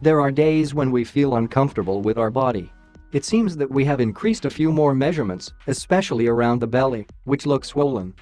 There are days when we feel uncomfortable with our body. It seems that we have increased a few more measurements, especially around the belly, which looks swollen.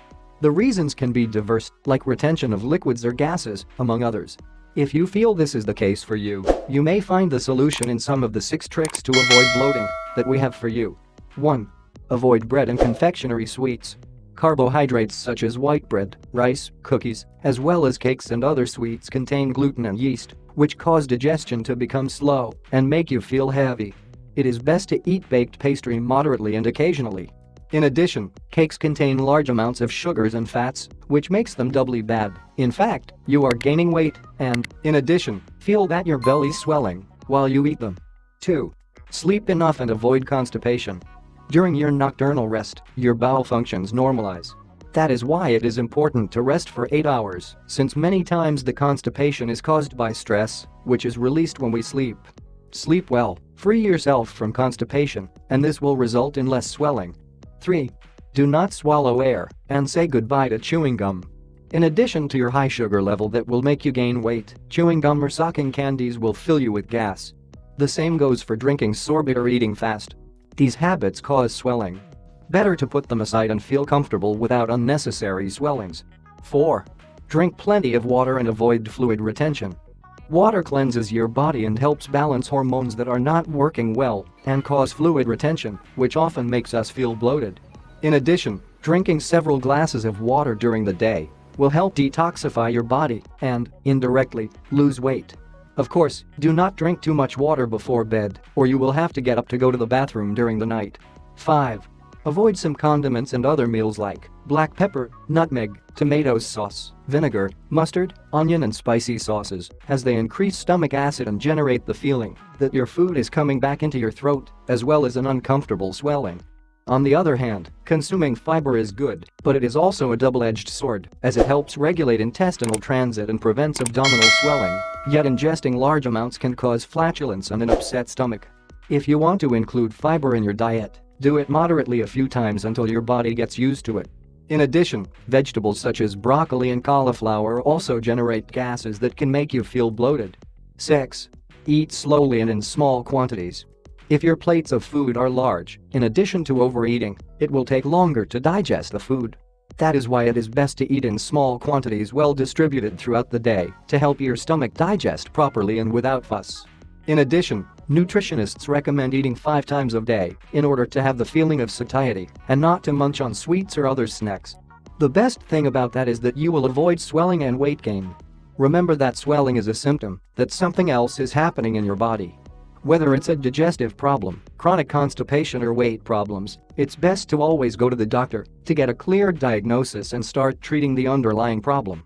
The reasons can be diverse, like retention of liquids or gases, among others. If you feel this is the case for you, you may find the solution in some of the 6 tricks to avoid bloating that we have for you. 1. Avoid bread and confectionery sweets. Carbohydrates such as white bread, rice, cookies, as well as cakes and other sweets contain gluten and yeast, which cause digestion to become slow and make you feel heavy. It is best to eat baked pastry moderately and occasionally. In addition, cakes contain large amounts of sugars and fats, which makes them doubly bad. In fact, you are gaining weight and, in addition, feel that your belly's swelling while you eat them. 2. Sleep enough and avoid constipation. During your nocturnal rest, your bowel functions normalize. That is why it is important to rest for 8 hours, since many times the constipation is caused by stress, which is released when we sleep. Sleep well, free yourself from constipation, and this will result in less swelling. 3. Do not swallow air and say goodbye to chewing gum. In addition to your high sugar level that will make you gain weight, chewing gum or sucking candies will fill you with gas. The same goes for drinking sorbet or eating fast. These habits cause swelling. Better to put them aside and feel comfortable without unnecessary swellings. 4. Drink plenty of water and avoid fluid retention. Water cleanses your body and helps balance hormones that are not working well and cause fluid retention, which often makes us feel bloated. In addition, drinking several glasses of water during the day will help detoxify your body and, indirectly, lose weight. Of course, do not drink too much water before bed, or you will have to get up to go to the bathroom during the night. 5. Avoid some condiments and other meals like black pepper, nutmeg, tomato sauce, vinegar, mustard, onion and spicy sauces, as they increase stomach acid and generate the feeling that your food is coming back into your throat, as well as an uncomfortable swelling. On the other hand, consuming fiber is good, but it is also a double-edged sword, as it helps regulate intestinal transit and prevents abdominal swelling, yet ingesting large amounts can cause flatulence and an upset stomach. If you want to include fiber in your diet, do it moderately a few times until your body gets used to it. In addition, vegetables such as broccoli and cauliflower also generate gases that can make you feel bloated. 6. Eat slowly and in small quantities. If your plates of food are large, in addition to overeating, it will take longer to digest the food. That is why it is best to eat in small quantities well distributed throughout the day to help your stomach digest properly and without fuss. In addition, nutritionists recommend eating 5 times a day in order to have the feeling of satiety and not to munch on sweets or other snacks. The best thing about that is that you will avoid swelling and weight gain. Remember that swelling is a symptom that something else is happening in your body. Whether it's a digestive problem, chronic constipation or weight problems, it's best to always go to the doctor to get a clear diagnosis and start treating the underlying problem.